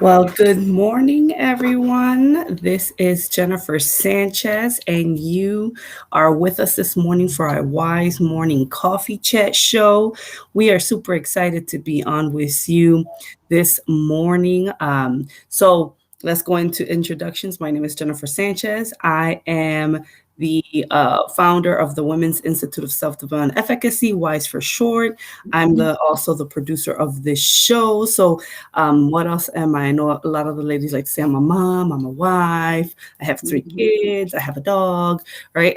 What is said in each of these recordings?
Well, good morning, everyone. This is Jennifer Sanchez, and you are with us this morning for our Wise Morning Coffee Chat show. We are super excited to be on with you this morning. So let's go into introductions. My name is Jennifer Sanchez. I am the founder of the Women's Institute of Self-Development Efficacy, WISE for short. I'm the also the producer of this show. So what else am I? I know a lot of the ladies like to say I'm a mom, I'm a wife, I have three Mhm. kids, I have a dog, right?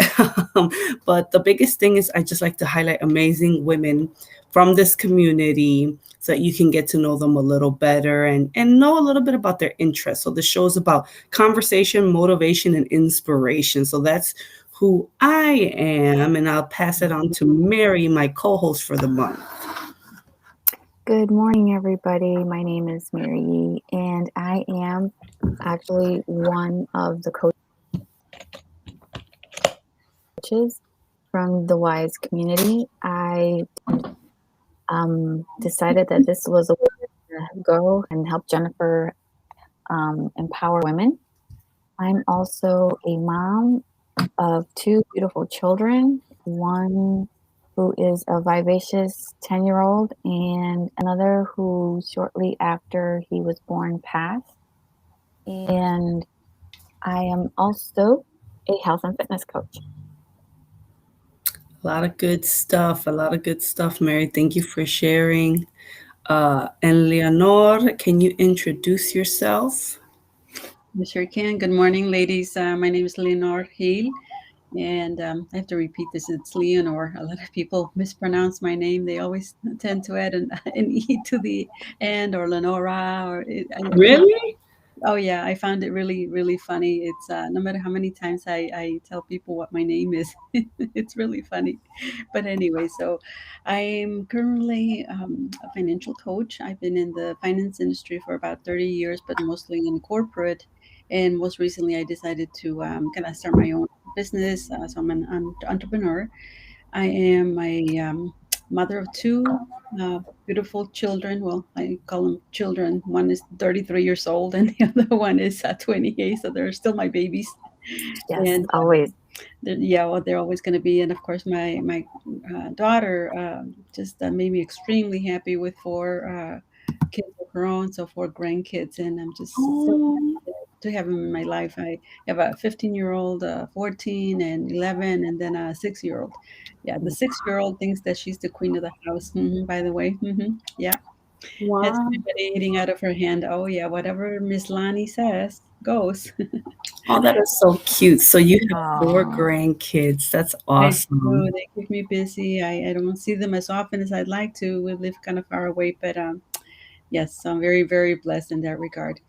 But the biggest thing is I just like to highlight amazing women from this community so that you can get to know them a little better and know a little bit about their interests. So the show is about conversation, motivation, and inspiration. So that's who I am, and I'll pass it on to Mary, my co-host for the month. Good morning, everybody. My name is Mary Yee, and I am actually one of the coaches from the WISE community. I decided that this was a way to go and help Jennifer empower women. I'm also a mom of two beautiful children, one who is a vivacious 10-year-old and another who shortly after he was born passed. And I am also a health and fitness coach. A lot of good stuff. A lot of good stuff, Mary. Thank you for sharing. And Leonor, can you introduce yourself? You sure can. Good morning, ladies. My name is Leonor Hale, and I have to repeat this. It's Leonor. A lot of people mispronounce my name. They always tend to add an E to the end, or Lenora, or I find. Really? Oh yeah, I found it really, really funny. It's no matter how many times I tell people what my name is, it's really funny. But anyway, so I'm currently a financial coach. I've been in the finance industry for about 30 years, but mostly in corporate. And most recently, I decided to kind of start my own business. So I'm an entrepreneur. I am a mother of two beautiful children. Well, I call them children. One is 33 years old, and the other one is 28. So they're still my babies. Yes, And always. yeah, well, they're always going to be. And of course, my daughter just made me extremely happy with four kids of her own, so four grandkids, and I'm just so Oh, happy to have them in my life. I have a 15-year-old, 14, and 11, and then a 6-year-old. Yeah, the 6-year-old thinks that she's the queen of the house. By the way, yeah, has wow. everybody eating out of her hand. Oh yeah, whatever Miss Lani says goes. Oh, that is so cute. So you have four Oh, grandkids. That's I do. awesome. They keep me busy. I don't see them as often as I'd like to. We live kind of far away, but yes, I'm very, very blessed in that regard.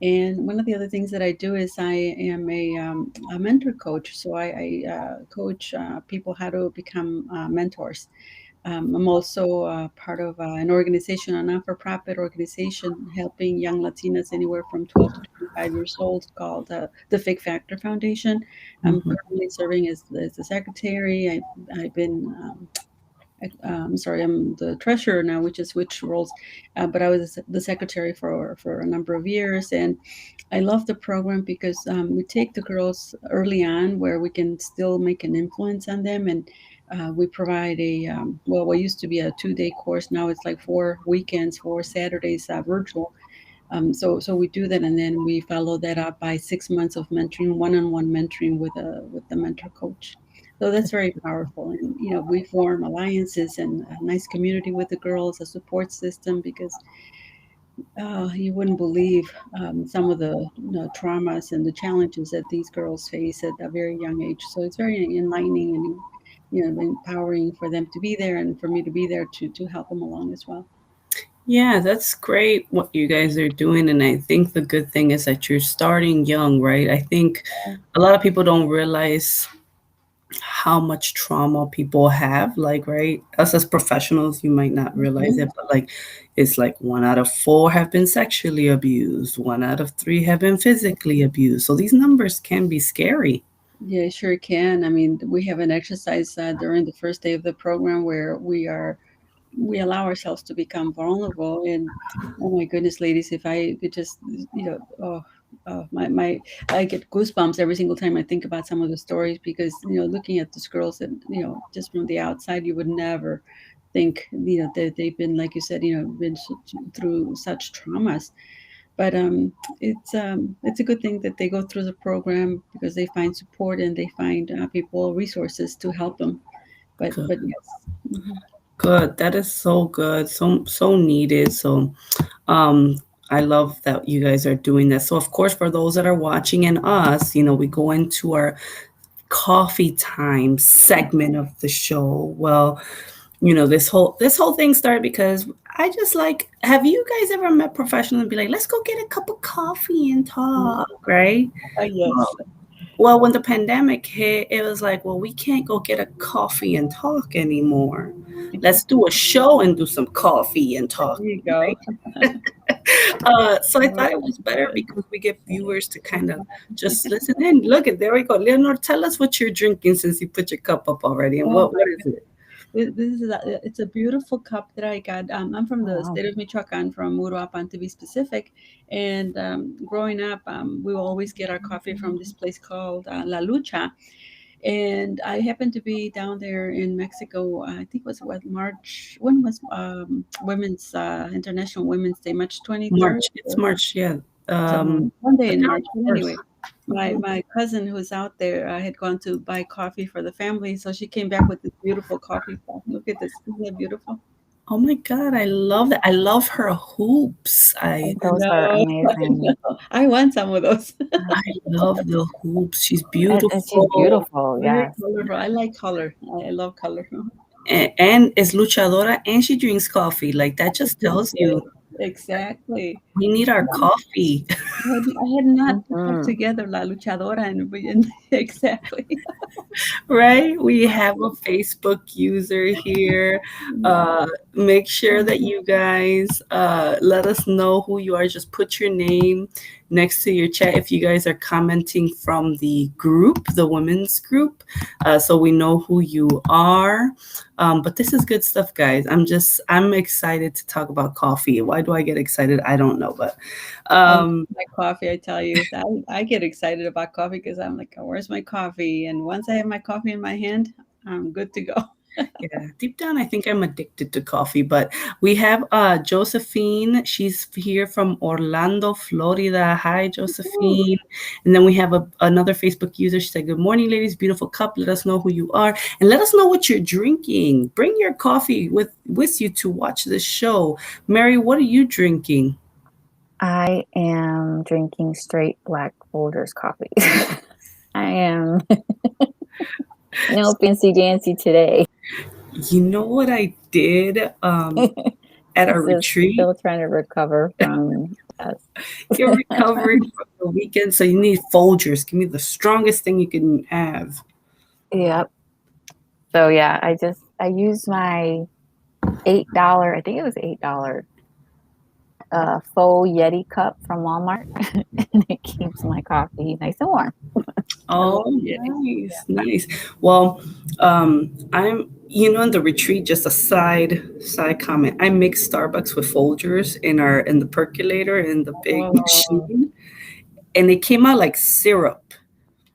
And one of the other things that I do is I am a mentor coach. So I coach people how to become mentors. I'm also part of an organization, a non-for-profit organization, helping young Latinas anywhere from 12 to 25 years old called the Fig Factor Foundation. I'm Mhm. currently serving as the secretary. I've been I'm sorry, I'm the treasurer now, which is switch roles, but I was the secretary for a number of years, and I love the program because we take the girls early on where we can still make an influence on them, and we provide a well, what used to be a 2-day course, now it's like 4 weekends, 4 Saturdays, virtual. So we do that, and then we follow that up by 6 months of mentoring, one-on-one mentoring with the mentor coach. So that's very powerful, and we form alliances and a nice community with the girls, a support system because you wouldn't believe some of the traumas and the challenges that these girls face at a very young age. So it's very enlightening and empowering for them to be there and for me to be there to help them along as well. Yeah, that's great what you guys are doing. And I think the good thing is that you're starting young, right? I think a lot of people don't realize how much trauma people have, like, right, us as professionals you might not realize Mhm. it, but like it's like 1 out of 4 have been sexually abused, 1 out of 3 have been physically abused, so these numbers can be scary. Yeah, sure can. I mean, we have an exercise during the first day of the program where we are we allow ourselves to become vulnerable. And oh my goodness, ladies, if I could just, my I get goosebumps every single time I think about some of the stories, because looking at those girls, and just from the outside, you would never think that they've been, like you said, been through such traumas. But it's a good thing that they go through the program, because they find support, and they find people, resources to help them. But Good. yes. Hmm. Good. That is so good. So needed. So um I love that you guys are doing this. So of course, for those that are watching and us, we go into our coffee time segment of the show. Well, this whole thing started because I just like, have you guys ever met professionals and be like, let's go get a cup of coffee and talk, right? Yes. Well, when the pandemic hit, it was like, well, we can't go get a coffee and talk anymore. Let's do a show and do some coffee and There talk, you go. right? So I Oh, thought it was better good. because we get viewers to kind of just listen in. Look at, there we go. Leonor, tell us what you're drinking since you put your cup up already. And Oh what my is it? This is it's a beautiful cup that I got. I'm from Oh the wow. state of Michoacan, from Uruapan to be specific. And growing up, we will always get our coffee from this place called La Lucha. And I happened to be down there in Mexico. I think it was what, March. When was Women's International Women's Day? March 23rd. March. It's March, yeah. One day The in March. But 31st. anyway, my cousin who's out there had gone to buy coffee for the family, so she came back with this beautiful coffee pot. Look at this! Isn't that beautiful? Oh my God, I love that. I love her hoops. I I Those are know, I amazing. know. I want some of those. I love the hoops. She's And she's beautiful. beautiful. Very Yes. colorful. I like color. I love color. And is luchadora and she drinks coffee. Like that just tells you Yes, exactly. we need our coffee. I had not put that Hmm. together, La Luchadora, and exactly. Right? We have a Facebook user here. Yeah. Make sure that you guys let us know who you are. Just put your name next to your chat if you guys are commenting from the group, the women's group, so we know who you are. But this is good stuff, guys. I'm excited to talk about coffee. Why do I get excited? I don't know, but I love um, my coffee, I tell you. I get excited about coffee, because I'm like, "Oh, where's my coffee?" And once I have my coffee in my hand, I'm good to go. yeah, deep down, I think I'm addicted to coffee. But we have Josephine. She's here from Orlando, Florida. Hi, Ooh. Josephine. And then we have another Facebook user. She said, "Good morning, ladies. Beautiful cup. Let us know who you are and let us know what you're drinking. Bring your coffee with you to watch this show." Mary, what are you drinking? I am drinking straight black Folgers coffee. I am no fancy dancy today. You know what I did at a This is retreat? still trying to recover from yes. You're recovering from the weekend, so you need Folgers. Give me the strongest thing you can have. Yep. So yeah, I used my $8, I think it was $8 faux Yeti cup from Walmart, and it keeps my coffee nice and warm. Oh, Oh, yes. nice, nice. Well, I'm, in the retreat, just a side comment. I mix Starbucks with Folgers in the percolator in the big Oh, machine, and it came out like syrup.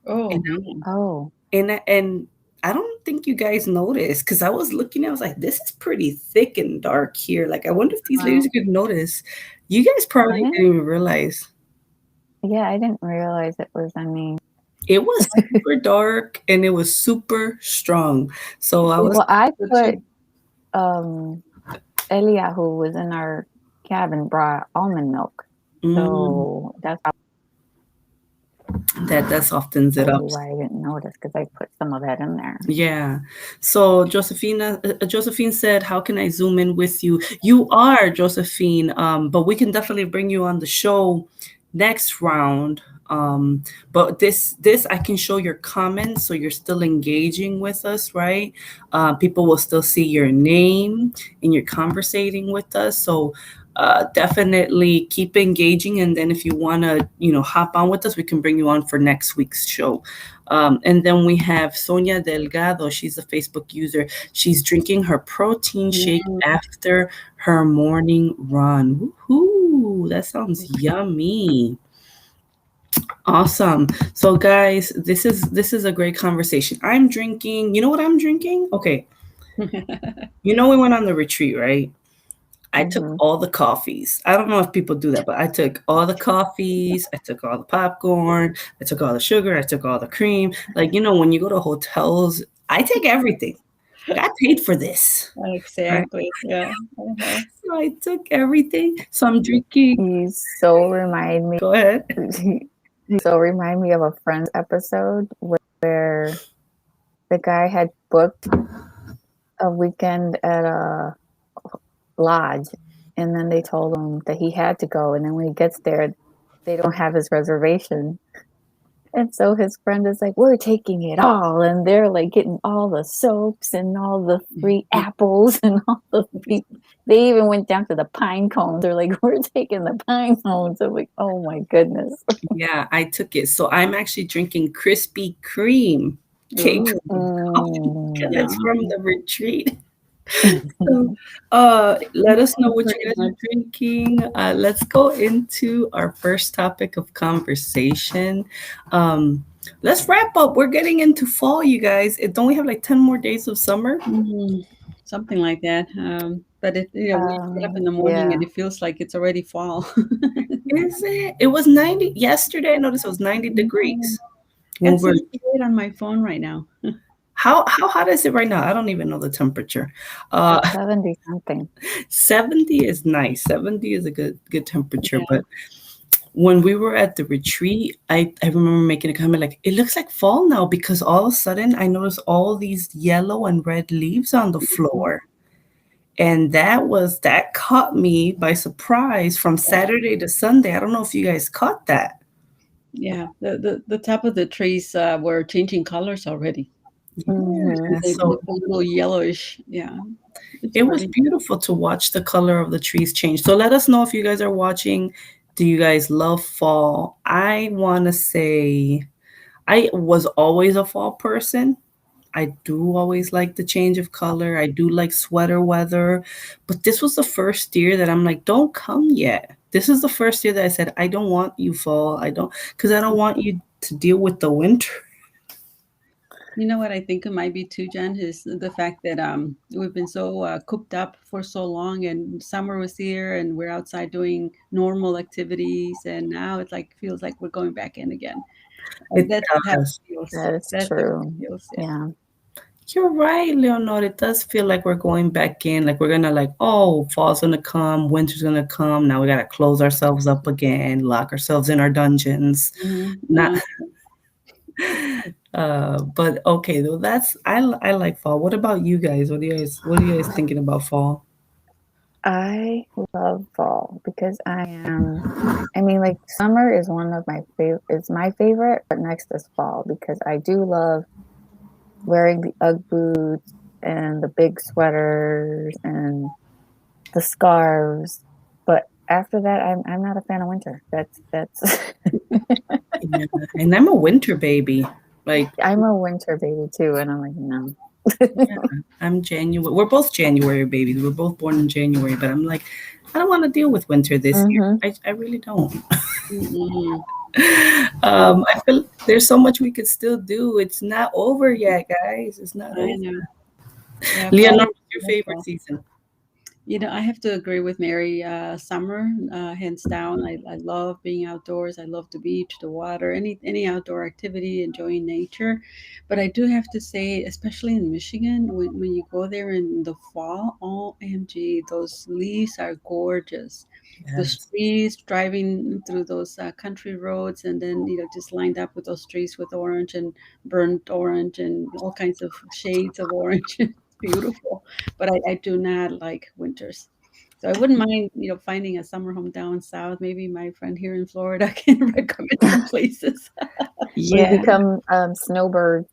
You oh, know, man. Oh, and I don't think you guys noticed because I was looking. I was like, this is pretty thick and dark here. Like, I wonder if these wow. ladies could notice. You guys I probably didn't, didn't even realize. yeah, I didn't realize it was on me. It was super dark and it was super strong. So I was Well, I Good put too. um Elia, who was in our cabin, brought almond milk. mm, So that's that softens it up. probably why I didn't notice because I put some of that in there. Yeah. So Josephine said, "How can I zoom in with you?" You are Josephine, but we can definitely bring you on the show next round. But this I can show your comments, so you're still engaging with us, right? People will still see your name and you're conversating with us. So definitely keep engaging, and then if you want to, hop on with us, we can bring you on for next week's show. And then we have Sonia Delgado. She's a Facebook user. She's drinking her protein shake Mm. after her morning run. Woohoo! That sounds yummy. Awesome. So guys, this is a great conversation. I'm drinking, you know what I'm drinking? Okay. You know we went on the retreat, right? I took Mhm. all the coffees. I don't know if people do that, but I took all the coffees, I took all the popcorn, I took all the sugar, I took all the cream. Like, when you go to hotels, I take everything. Like I paid for this, right? Exactly. Yeah. Uh-huh. So I took everything. So I'm drinking. You so remind me. Go ahead. You so remind me of a Friends episode where the guy had booked a weekend at a lodge, and then they told him that he had to go, and then when he gets there, they don't have his reservation. And so his friend is like, "We're taking it all," and they're like getting all the soaps and all the free apples and all the free. They even went down to the pine cones. They're like, "We're taking the pine cones." I'm like, "Oh my goodness!" Yeah, I took it. So I'm actually drinking Krispy Kreme cake Ooh. and Yeah. it's from the retreat. So, let us know what you Pretty guys much. are drinking. Let's go into our first topic of conversation. Let's wrap up. We're getting into fall, you guys. Don't we have like 10 more days of summer? Mm, something like that. But we get up in the morning Yeah. and it feels like it's already fall. Is it? It was 90 yesterday. I noticed it was 90 degrees. When It we're, says great on my phone right now. how hot is it right now? I don't even know the temperature. Uh, 70 something. 70 is nice. 70 is a good temperature, Yeah. but when we were at the retreat, I remember making a comment like, it looks like fall now because all of a sudden I noticed all these yellow and red leaves on the Mhm. floor. And that caught me by surprise from Yeah. Saturday to Sunday. I don't know if you guys caught that. Yeah. The top of the trees were changing colors already. Mm-hmm. Yeah. They So look a little yellowish. Yeah. It's it was pretty. beautiful to watch the color of the trees change. So let us know if you guys are watching. Do you guys love fall? I want to say I was always a fall person. I do always like the change of color. I do like sweater weather. But this was the first year that I'm like, don't come yet. This is the first year that I said, I don't want you fall. Because I don't want you to deal with the winter. You know what I think it might be too, Jen, is the fact that we've been so cooped up for so long, and summer was here, and we're outside doing normal activities, and now it's like feels like we're going back in again. It That's how it does. feels. That is That's how it true. feels. Yeah. Yeah. You're right, Leonor. It does feel like we're going back in. Like we're gonna like, oh, fall's gonna come, winter's gonna come. Now we gotta close ourselves up again, lock ourselves in our dungeons. Not Uh, but okay though. I like fall. What about you guys? What are you guys thinking about fall? I love fall because I mean, like, summer is one of my favorite, it's my favorite, but next is fall because I do love wearing the Ugg boots and the big sweaters and the scarves. But after that, I'm not a fan of winter. That's Yeah. And I'm a winter baby. Like I'm a winter baby too, and I'm like, no. yeah, I'm January. We're both January babies. We're both born in January, but I'm like, I don't want to deal with winter this year. Mm-hmm. I really don't. mm-mm. I feel there's so much we could still do. It's not over yet, guys. It's not I over. know. Yeah, Leonor, fall. what's your favorite season? I have to agree with Mary. Summer, hands down. I love being outdoors. I love the beach, the water, any outdoor activity, enjoying nature. But I do have to say, especially in Michigan, when you go there in the fall, OMG, those leaves are gorgeous. The Yes. trees driving through those country roads, and then just lined up with those trees with orange and burnt orange and all kinds of shades of orange. It's beautiful, but I do not like winters. So I wouldn't mind, finding a summer home down south. Maybe my friend here in Florida can recommend some places. We Yeah. become snowbirds.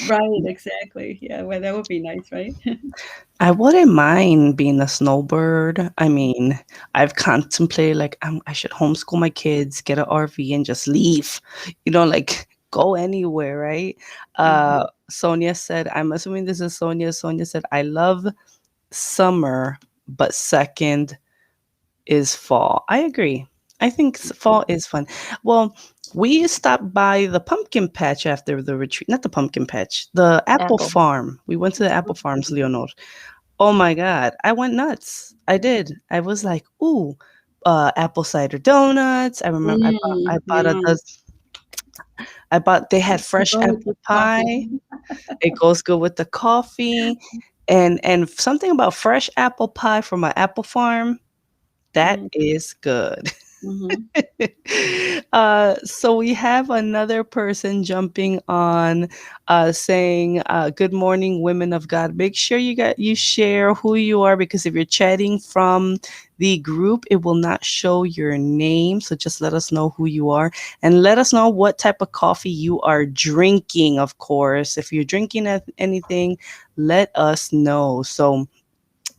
Right, exactly. Yeah, well, that would be nice, right? I wouldn't mind being a snowbird. I mean, I've contemplated like I should homeschool my kids, get an RV, and just leave. Like go anywhere, right? Mhm. Sonia said, I'm assuming this is Sonia. Sonia said, I love summer, but second is fall. I agree. I think fall is fun. Well, we stopped by the pumpkin patch after the retreat. Not the pumpkin patch, the apple Apple. farm. We went to the apple farms, Leonor. Oh my God. I went nuts. I did. I was like, ooh, apple cider donuts. I remember I bought a Yeah. dozen. I bought, they had fresh Go with apple the coffee. pie. It goes good with the coffee. And something about fresh apple pie from an apple farm, that Mm, is good. mhm. So we have another person jumping on, saying, "Good morning, women of God." Make sure you share who you are, because if you're chatting from the group, it will not show your name. So just let us know who you are, and let us know what type of coffee you are drinking. Of course, if you're drinking anything, let us know. So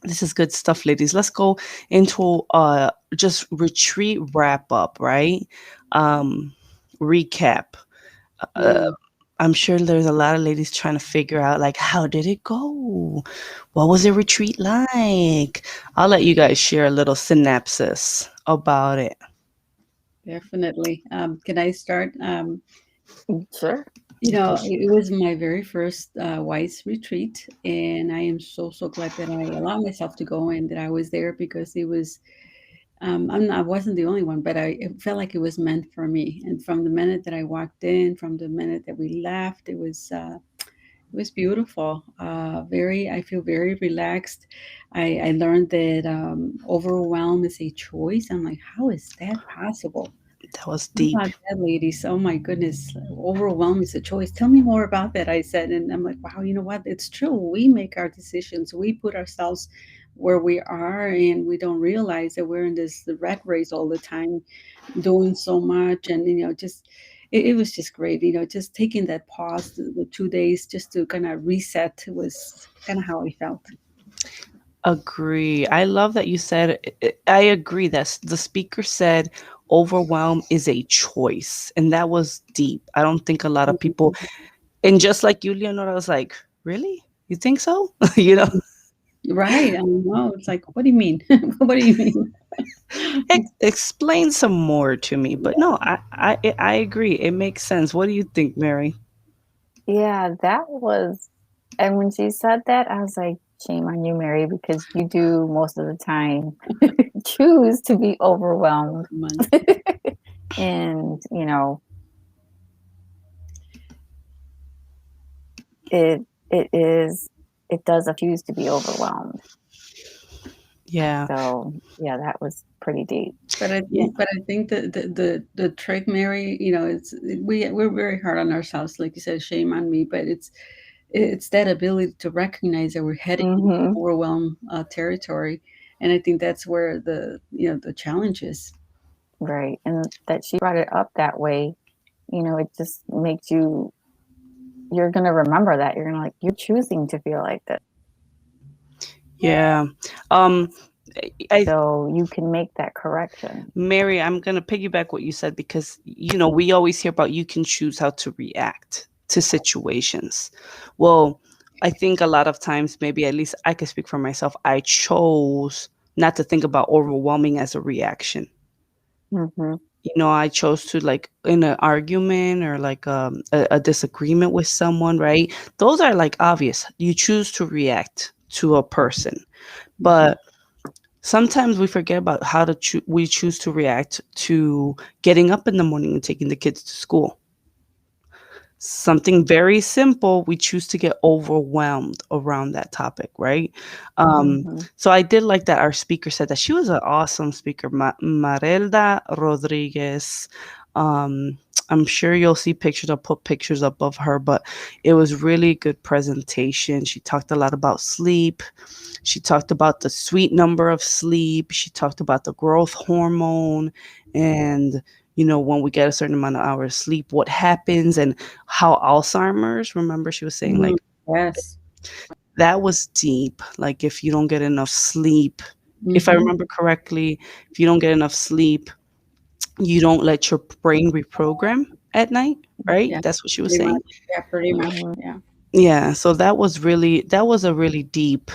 this is good stuff, ladies. Let's go into just retreat wrap up, right? Um Recap. Uh, Mm. I'm sure there's a lot of ladies trying to figure out, like, how did it go? What was the retreat like? I'll let you guys share a little synopsis about it. Definitely. Can I start? Sure. Of course. It was my very first WISE retreat, and I am so, so glad that I allowed myself to go and that I was there because it was, I wasn't the only one, but it felt like it was meant for me. And from the minute that I walked in, from the minute that we left, it was beautiful. I feel very relaxed. I learned that overwhelm is a choice. I'm like, how is that possible? That was How deep. about that, ladies? Oh my goodness, overwhelm is a choice. Tell me more about that, I said. And I'm like, wow, you know what? It's true. We make our decisions, we put ourselves where we are, and we don't realize that we're in this the rat race all the time, doing so much. And, just it was just great, just taking that pause, the 2 days, just to kind of reset was kind of how I felt. Agree. I love that you said, I agree that the speaker said overwhelm is a choice. And that was deep. I don't think a lot of people, and just like you, Leonora, I was like, really? You think so? You know, Right. I know. It's like, what do you mean? What do you mean? explain some more to me. But no, I agree. It makes sense. What do you think, Mary? Yeah, that was, and when she said that, I was like, shame on you, Mary, because you do most of the time choose to be overwhelmed. Man. And, it it is it does accuse to be overwhelmed. Yeah. So yeah, that was pretty deep. But I Yeah. but I think the trick, Mary, we're very hard on ourselves, like you said, shame on me. But it's that ability to recognize that we're heading into Hmm. overwhelm territory, and I think that's where the challenge is. Right. And that she brought it up that way, it just makes you're gonna remember that. You're gonna, like, you're choosing to feel like this. Yeah. Um, I So you can make that correction. Mary, I'm going to piggyback what you said, because, we always hear about you can choose how to react to situations. Well, I think a lot of times, maybe at least I can speak for myself, I chose not to think about overwhelming as a reaction. Hmm. I chose to, like, in an argument or like a disagreement with someone, right? Those are like obvious. You choose to react to a person. Mhm. But sometimes we forget about how we choose to react to getting up in the morning and taking the kids to school. Something very simple, we choose to get overwhelmed around that topic, right? Hmm. So I did like that our speaker said that. She was an awesome speaker, Marelda Rodriguez. Um, I'm sure you'll see pictures. I'll put pictures up of her, but it was really good presentation. She talked a lot about sleep. She talked about the sweet number of sleep. She talked about the growth hormone, and when we get a certain amount of hours of sleep, what happens, and how Alzheimer's, remember she was saying, Mm, like, yes. that was deep. Like, if you don't get enough sleep, if I Hmm. remember correctly, if you don't get enough sleep, you don't let your brain reprogram. at night, right? Yeah, That's what she was pretty saying. much. Yeah, pretty much. Mhm. Yeah. Yeah, so that was a really deep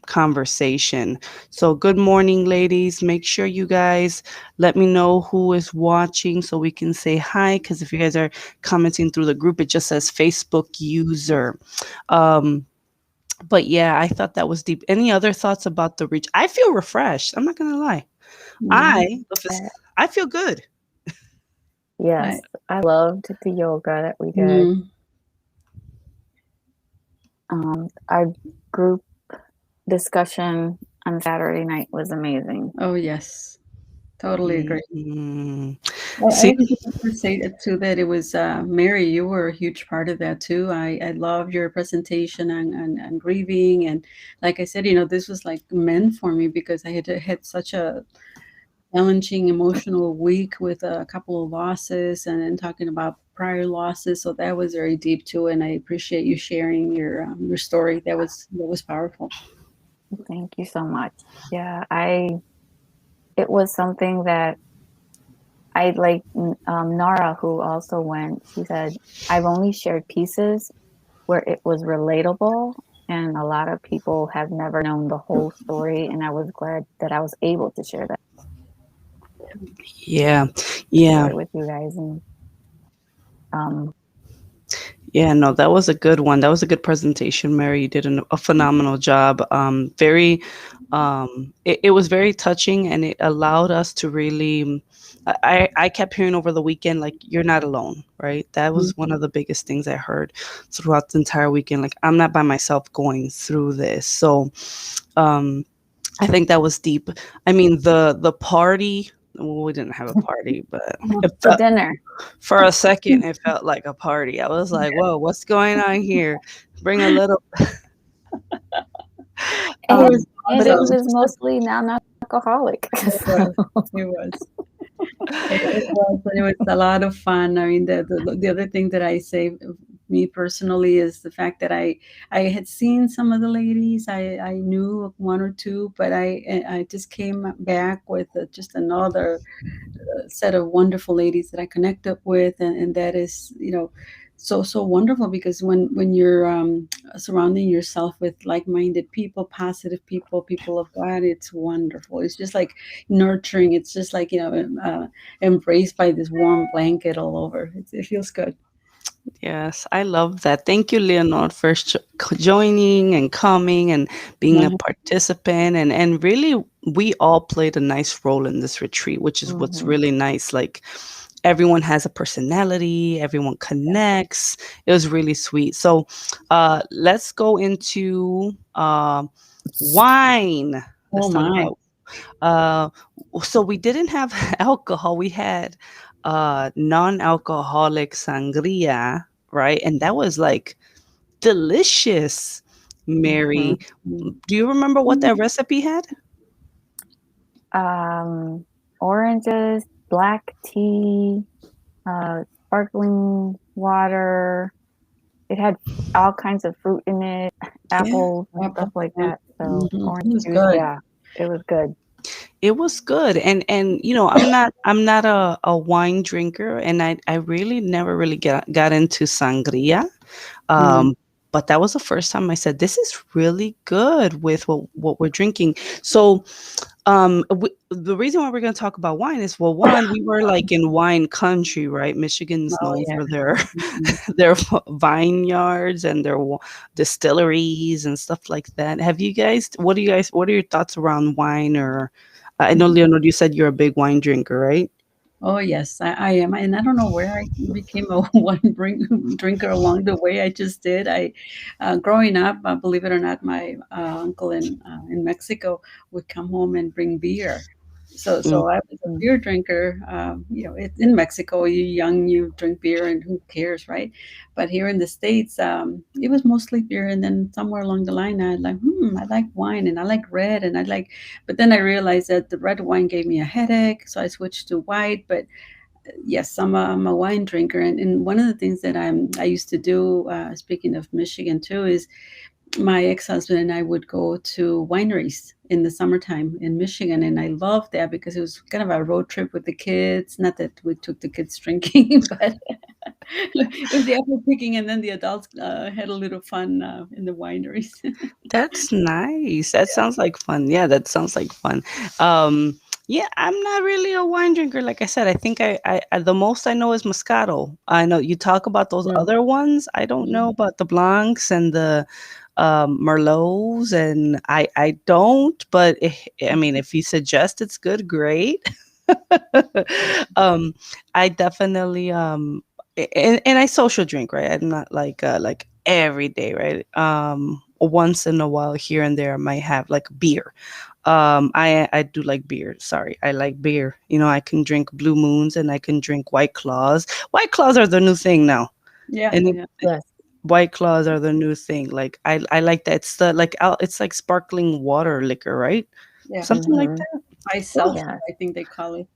conversation. So good morning, ladies. Make sure you guys let me know who is watching so we can say hi, because if you guys are commenting through the group, it just says Facebook user. Um but yeah, I thought that was deep. Any other thoughts about the reach? I feel refreshed. I'm not gonna lie. Mhm. I Uh, I feel good. I, yes, I loved the yoga that we did. mm, Our group discussion on Saturday night was amazing. oh, yes. Totally agree. Mhm. I See, just want to say that too, that it was Mary, you were a huge part of that too. I love your presentation on grieving. And like I said, this was like meant for me because I had such a challenging emotional week with a couple of losses and then talking about prior losses. So that was very deep too. And I appreciate you sharing your story. That was powerful. Thank you so much. Yeah, it was something that I like. Nara, who also went, she said, I've only shared pieces where it was relatable, and a lot of people have never known the whole story. And I was glad that I was able to share that yeah, yeah. story with you guys. And um, Yeah, no, that was a good one. That was a good presentation, Mary. You did a phenomenal job. It was very touching, and it allowed us to really. I kept hearing over the weekend, like, you're not alone, right? That was one of the biggest things I heard throughout the entire weekend. Like, I'm not by myself going through this. So, um, I think that was deep. I mean, the party. Well, we didn't have a party, but it the felt, dinner. for a second, it felt like a party. I was like, "Whoa, what's going on here?" Bring a little, It And was um, but it it was awesome. was just mostly non-alcoholic. It was. It was. It was, and it was a lot of fun. I mean, the other thing that I say, me personally, is the fact that I had seen some of the ladies. I knew one or two, but I just came back with just another set of wonderful ladies that I connect up with, and that is, so wonderful because when you're surrounding yourself with like-minded people, positive people, people of God, it's wonderful. It's just like nurturing. It's just like embraced by this warm blanket all over. It feels good. yes, I love that. Thank you, Leonor, for joining and coming and being a Mhm. participant. And really, we all played a nice role in this retreat, which is what's Mhm. really nice. Like, everyone has a personality, everyone connects. It was really sweet. So, let's go into wine. Oh Let's talk my. about uh, so we didn't have alcohol. We had non-alcoholic sangria, right? And that was like delicious, Mhm. Mary. Do you remember what that recipe had? Um, Oranges, black tea, sparkling water. It had all kinds of fruit in it, Yeah. apples and stuff Apple. like Yeah. that. So It orange was juice, good. yeah, it was good. It was good. And I'm not a wine drinker, and I really never really got into sangria. Mm. Um, but that was the first time I said, this is really good with what we're drinking. So, the reason why we're going to talk about wine is, well, one, we were like in wine country, right? Michigan's Oh known yeah. for their Mhm. their vineyards and their distilleries and stuff like that. Have you guys? What are your thoughts around wine? Or I know, Leonard, you said you're a big wine drinker, right? Oh yes, I am, and I don't know where I became a drinker along the way. I just did. Growing up, believe it or not, my uncle in Mexico would come home and bring beer. So I was a Mm. beer drinker. In Mexico, you young, you drink beer, and who cares, right? But here in the States, it was mostly beer, and then somewhere along the line, I like, I like wine, and I like red, and I like. But then I realized that the red wine gave me a headache, so I switched to white. But yes, I'm a wine drinker, and one of the things that I used to do, speaking of Michigan too, is my ex-husband and I would go to wineries in the summertime in Michigan, and I loved that because it was kind of a road trip with the kids. Not that we took the kids drinking, but it was the apple picking, and then the adults had a little fun in the wineries. That's nice. That sounds like fun. Yeah, that sounds like fun. Yeah, I'm not really a wine drinker. Like I said, I think the most I know is Moscato. I know you talk about those Mm. other ones. I don't know Mhm. about the Blancs and the Merlots, and I don't. But I mean, if you suggest it's good, great. um, I definitely and I social drink, right? I'm not like every day, right? Once in a while here and there I might have like beer. I do like beer. Sorry. I like beer. You know, I can drink Blue Moons and I can drink White Claws. White Claws are the new thing now. Yeah, And yeah, Yes. White Claws are the new thing. Like I like that. It's the like it's like sparkling water liquor, right? yeah. Something like Hmm. that. By Those seltzer, Yes. I think they call it.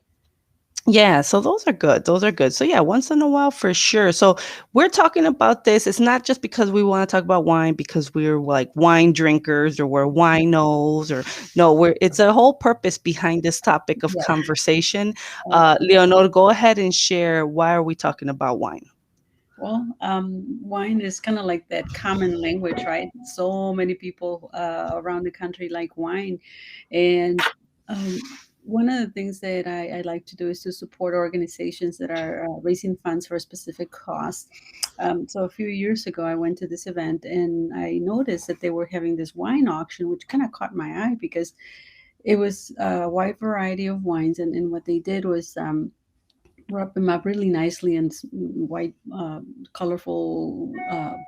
Yeah, so those are good. Those are good. So yeah, once in a while for sure. So we're talking about this. It's not just because we want to talk about wine because we're like wine drinkers or we're winos or no, we're it's a whole purpose behind this topic of Yeah. conversation. Okay. Leonor, go ahead and share why are we talking about wine? Well, wine is kind of like that common language, right? So many people around the country like wine. And one of the things that I like to do is to support organizations that are raising funds for a specific cause. So a few years ago, I went to this event and I noticed that they were having this wine auction, which kind of caught my eye because it was a wide variety of wines. And what they did was wrap them up really nicely in white, colorful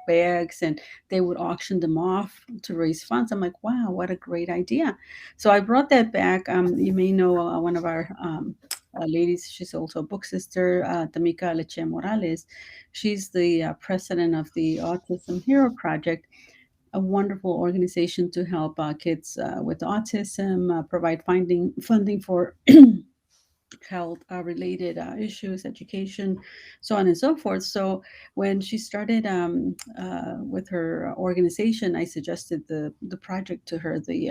bags, and they would auction them off to raise funds. I'm like, wow, what a great idea! So I brought that back. You may know one of our ladies. She's also a book sister, Tamika Leche Morales. She's the president of the Autism Hero Project, a wonderful organization to help kids with autism, provide funding for health related issues, education, so on and so forth. So when she started with her organization, I suggested the project to her, the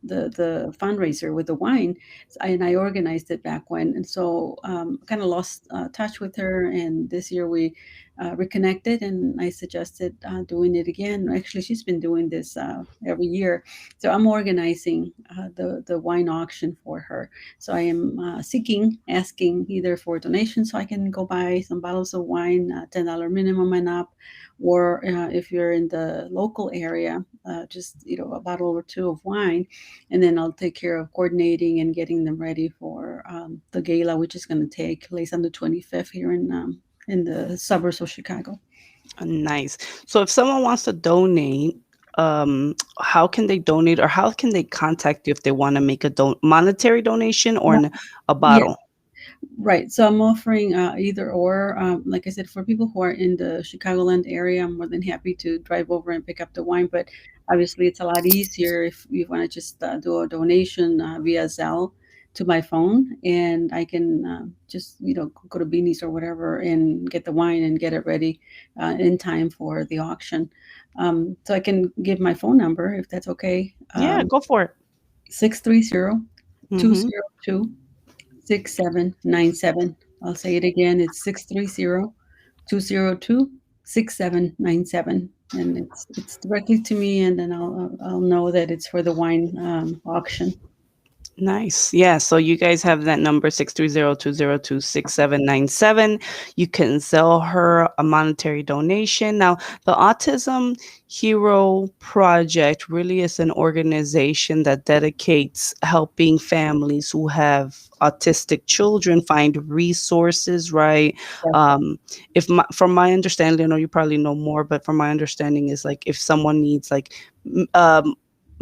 fundraiser with the wine, and I organized it back when. And so kind of lost touch with her. And this year we reconnected, and I suggested doing it again. Actually, she's been doing this every year. So I'm organizing the wine auction for her. So I am asking either for donations so I can go buy some bottles of wine, $10 minimum and up, or if you're in the local area, just a bottle or two of wine, and then I'll take care of coordinating and getting them ready for the gala, which is going to take place on the 25th here in the suburbs of Chicago. Nice. So if someone wants to donate, how can they donate or how can they contact you if they want to make a monetary donation or a Yeah, bottle? right. So I'm offering either or. Like I said, for people who are in the Chicagoland area, I'm more than happy to drive over and pick up the wine. But obviously, it's a lot easier if you want to just do a donation via Zelle to my phone, and I can just go to Beanie's or whatever and get the wine and get it ready in time for the auction. So I can give my phone number if that's okay. Yeah, go for it. 630 Hmm. 6797. I'll say it again. It's 630-202-6797. And it's directly to me, and then I'll know that it's for the wine auction. Nice. Yeah. So you guys have that number 630-202-6797. You can sell her a monetary donation. Now, the Autism Hero Project really is an organization that dedicates helping families who have autistic children find resources, right? Yeah. Um, from my understanding, I know you probably know more, but from my understanding is like if someone needs like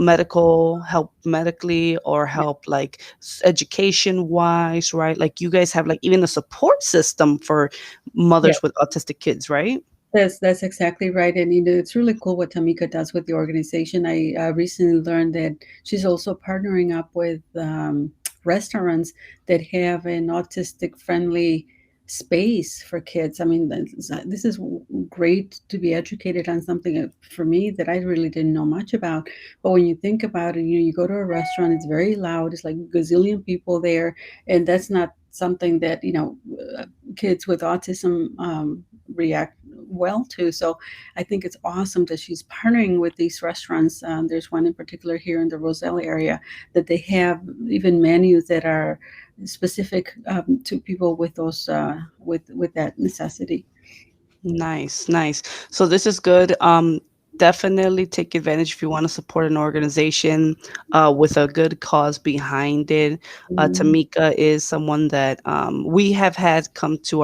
medical help medically or Yeah. help like education wise, right? Like you guys have like even a support system for Yeah. mothers with autistic kids, right? That's exactly right, and it's really cool what Tamika does with the organization. I recently learned that she's also partnering up with restaurants that have an autistic friendly space for kids. I mean, this is great to be educated on something for me that I really didn't know much about. But when you think about it, you go to a restaurant, it's very loud, it's like a gazillion people there, and that's not something that uh, kids with autism react well to. So I think it's awesome that she's partnering with these restaurants. There's one in particular here in the Roselle area that they have even menus that are specific to people with those with that necessity. Nice, nice. So this is good. Definitely take advantage if you want to support an organization with a good cause behind it. Mhm. Tamika is someone that we have had come to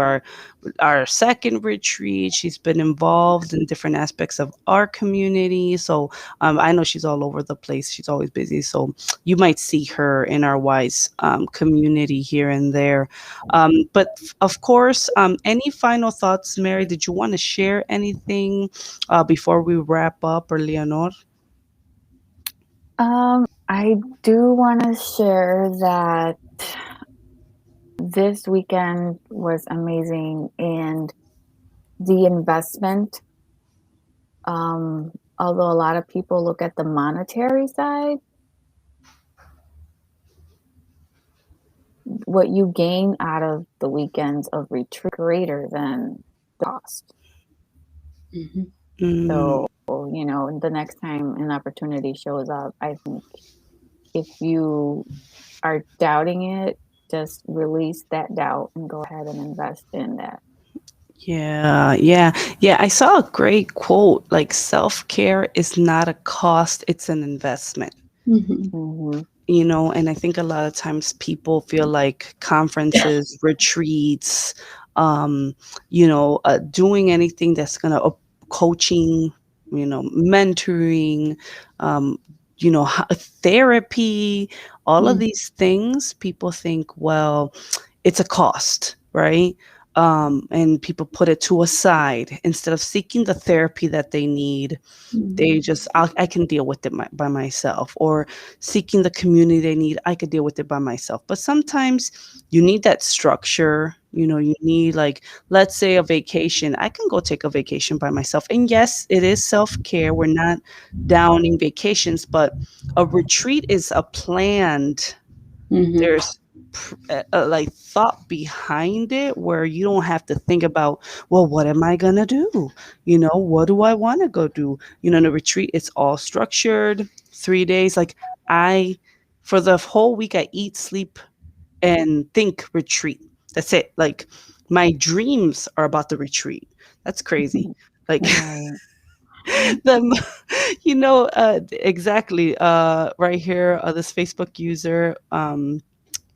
our second retreat. She's been involved in different aspects of our community. So I know she's all over the place. She's always busy. So you might see her in our WISE community here and there. But of course, any final thoughts, Mary? Did you want to share anything before we wrap up, or Leonor? I do want to share that this weekend was amazing, and the investment, although a lot of people look at the monetary side, what you gain out of the weekends of retreat greater than the cost. Mhm. Mm, So, the next time an opportunity shows up, I think if you are doubting it, just release that doubt and go ahead and invest in that. yeah, yeah, yeah. I saw a great quote like self care is not a cost, it's an investment. Mhm. Mm-hmm. And I think a lot of times people feel like conferences, retreats, um, doing anything that's going to coaching, mentoring, um, therapy, all of Mhm. these things, people think, well, it's a cost, right? And people put it to a side instead of seeking the therapy that they need. Mhm. They just, I can deal with it by myself, or seeking the community they need, I could deal with it by myself. But sometimes you need that structure. You need, like, let's say a vacation. I can go take a vacation by myself. And yes, it is self-care. We're not downing vacations, but a retreat is a planned, Mhm. there's like thought behind it, where you don't have to think about, well, what am I gonna do, what do I want to go do. In a retreat, it's all structured, 3 days. Like, I for the whole week, I eat, sleep, and think retreat. That's it. Like, my dreams are about the retreat. That's crazy. Like, Right. the exactly, right here, this Facebook user,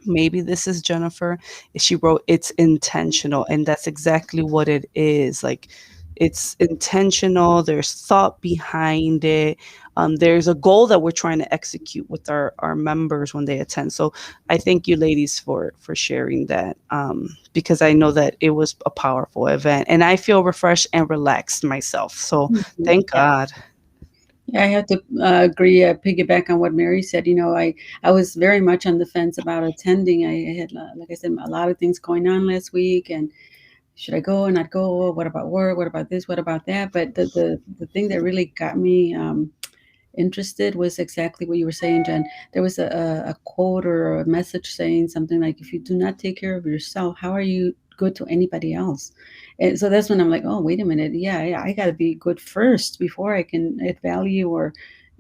maybe this is Jennifer. She wrote, it's intentional. And that's exactly what it is. Like, it's intentional. There's thought behind it. There's a goal that we're trying to execute with our members when they attend. So I thank you ladies for sharing that, because I know that it was a powerful event and I feel refreshed and relaxed myself. So Mhm. thank Yeah. God. Yeah, I have to agree, piggyback on what Mary said. I was very much on the fence about attending. I had, like I said, a lot of things going on last week, and should I go or not go? What about work? What about this? What about that? But the thing that really got me interested was exactly what you were saying, Jen. There was a quote or a message saying something like, if you do not take care of yourself, how are you good to anybody else? And so that's when I'm like, oh, wait a minute. Yeah, yeah, I got to be good first before I can add value, or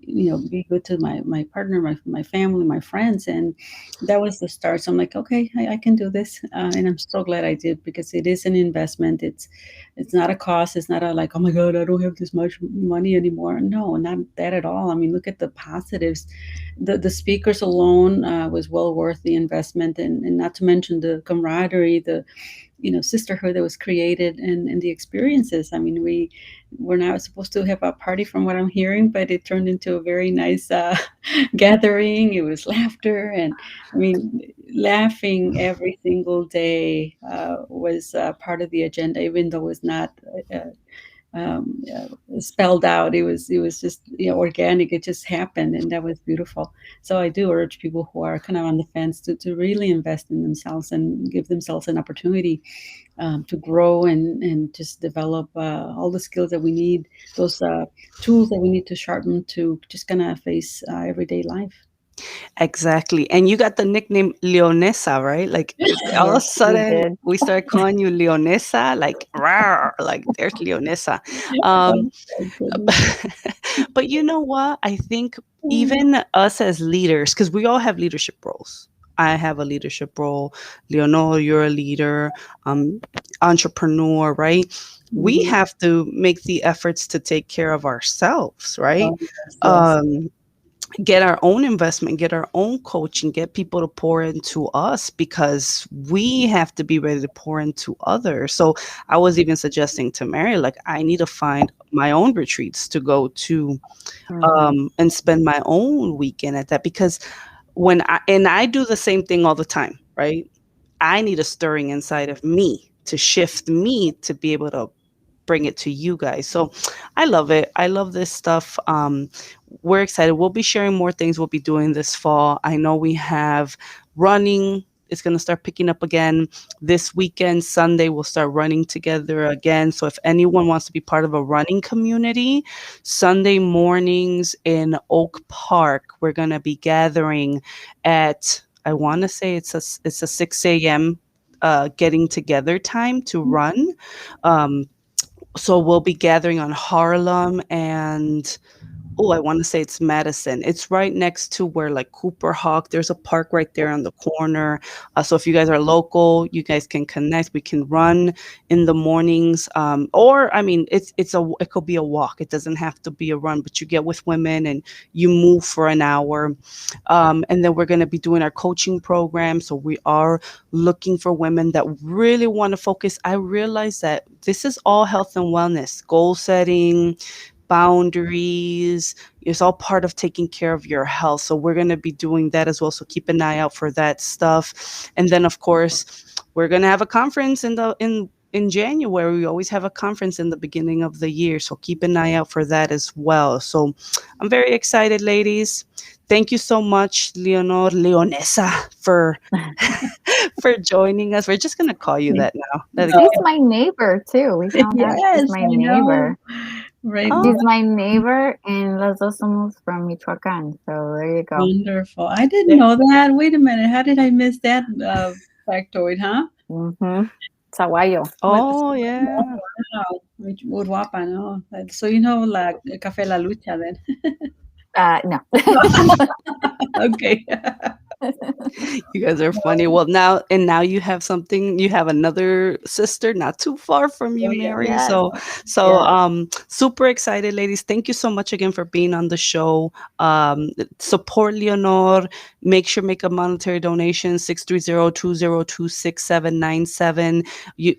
be good to my partner, my family, my friends. And that was the start. So I'm like, okay, I can do this. And I'm so glad I did, because it is an investment. It's not a cost. It's not a, like, oh my God, I don't have this much money anymore. No, not that at all. I mean, look at the positives. The speakers alone was well worth the investment, and not to mention the camaraderie, the sisterhood that was created, and the experiences. I mean, we were not supposed to have a party from what I'm hearing, but it turned into a very nice gathering. It was laughter, and I mean, laughing every single day was part of the agenda, even though it's not spelled out. It was just, organic. It just happened, and that was beautiful. So I do urge people who are kind of on the fence to really invest in themselves and give themselves an opportunity to grow and just develop all the skills that we need, those tools that we need to sharpen to just kind of face everyday life. Exactly. And you got the nickname Leonesa, right? Like all of a Yes, we sudden did. we start calling you Leonesa, like rawr, like there's Leonesa. Um, Oh, my goodness. but you know what? I think even us as leaders, because we all have leadership roles. I have a leadership role. Leonor, you're a leader, um, entrepreneur, right? We Mhm. have to make the efforts to take care of ourselves, right? Oh, yes, yes. Um, get our own investment, get our own coaching, get people to pour into us because we have to be ready to pour into others. So I was even suggesting to Mary, like, I need to find my own retreats to go to Hmm. and spend my own weekend at that because I do the same thing all the time, right? I need a stirring inside of me to shift me to be able to bring it to you guys. So I love it. I love this stuff. We're excited. We'll be sharing more things we'll be doing this fall. I know we have running. It's going to start picking up again this weekend. Sunday, we'll start running together again. So if anyone wants to be part of a running community, Sunday mornings in Oak Park, we're going to be gathering at, I want to say it's a 6 a.m. Getting together time to run. Um, so we'll be gathering on Harlem and oh, I want to say it's Madison. It's right next to where like Cooper Hawk. There's a park right there on the corner. So if you guys are local, you guys can connect. We can run in the mornings, or I mean, it could be a walk. It doesn't have to be a run, but you get with women and you move for an hour. And then we're going to be doing our coaching program. So we are looking for women that really want to focus. I realize that this is all health and wellness, goal setting, boundaries. It's all part of taking care of your health. So we're going to be doing that as well. So keep an eye out for that stuff. And then of course, we're going to have a conference in January. We always have a conference in the beginning of the year. So keep an eye out for that as well. So I'm very excited, ladies. Thank you so much, Leonor, Leonesa, for for joining us. We're just gonna call you that now. She's my neighbor too. We found out she's Yes, my I know. neighbor. Right. Oh, She's my neighbor, and los dos somos from Michoacán. So there you go. Wonderful. I didn't there- know that. Wait a minute. How did I miss that factoid, huh? Mm-hmm. Saguayo. What? oh yeah. Wow. Uruapan, no. So you know la Café La Lucha then. No. Okay. You guys are funny. Well, now you have something. You have another sister not too far from you, Oh yeah. Mary. Yes. So Yes. super excited, ladies. Thank you so much again for being on the show. Support Leonor. Make sure make a monetary donation 630-202-6797.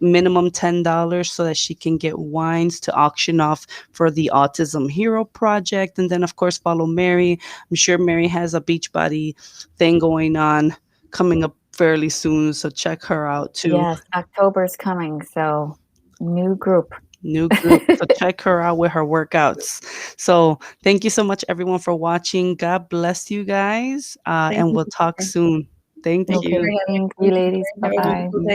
Minimum $10 so that she can get wines to auction off for the Autism Hero project. And then of course follow Mary. I'm sure Mary has a Beachbody thing going on coming up fairly soon. So check her out too. Yes. October's coming. So new group. New group. So check her out with her workouts. So thank you so much, everyone, for watching. God bless you guys. Thank And you. we'll talk soon. Thank Thank you Okay. for you. having Thank me. you, ladies. Bye Have a bye. wonderful day.